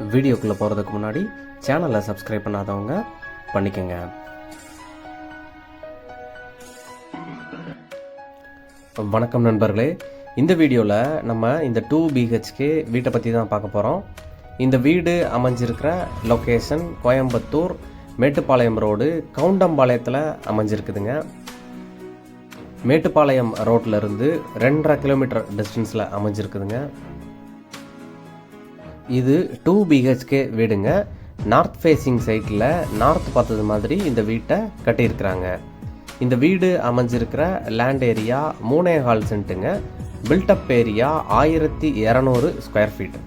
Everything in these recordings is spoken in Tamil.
வீடியோக்குள்ளே போகிறதுக்கு முன்னாடி சேனலை சப்ஸ்கிரைப் பண்ணாதவங்க பண்ணிக்கோங்க. வணக்கம் நண்பர்களே, இந்த வீடியோவில் நம்ம இந்த 2 BHK வீட்டை பற்றி தான் பார்க்க போகிறோம். இந்த வீடு அமைஞ்சிருக்கிற லொக்கேஷன் கோயம்புத்தூர் மேட்டுப்பாளையம் ரோடு கவுண்டம்பாளையத்தில் அமைஞ்சிருக்குதுங்க. மேட்டுப்பாளையம் ரோட்டில் இருந்து 2.5 கிலோமீட்டர் டிஸ்டன்ஸில் அமைஞ்சிருக்குதுங்க. இது 2 BHK வீடுங்க. நார்த் ஃபேஸிங் சைட்டில் நார்த் பார்த்தது மாதிரி இந்த வீட்டை கட்டியிருக்கிறாங்க. இந்த வீடு அமைஞ்சிருக்கிற லேண்ட் ஏரியா 3.25 சென்ட்டுங்க. Built up area 1200 square feet.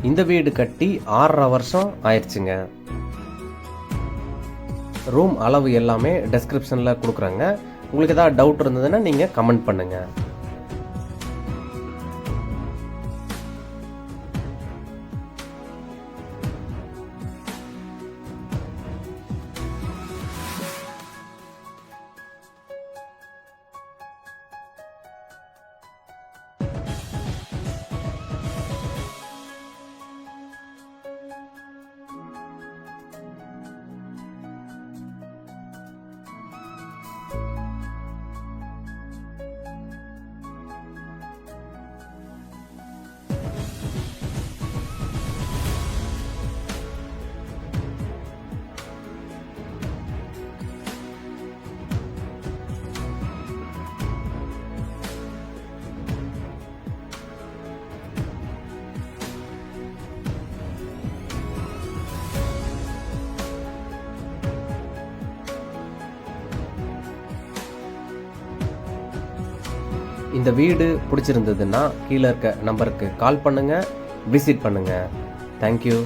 இந்த வீடு கட்டி 6.5 வருஷம் ஆயிடுச்சுங்க. ரூம் அளவு எல்லாமே டெஸ்கிரிப்ஷனில் கொடுக்குறேங்க. உங்களுக்கு ஏதாவது டவுட் இருந்ததுன்னா நீங்கள் கமெண்ட் பண்ணுங்கள். இந்த வீடு பிடிச்சிருந்ததுன்னா கீழே இருக்க நம்பருக்கு கால் பண்ணுங்கள், விசிட் பண்ணுங்கள். தேங்க்யூ.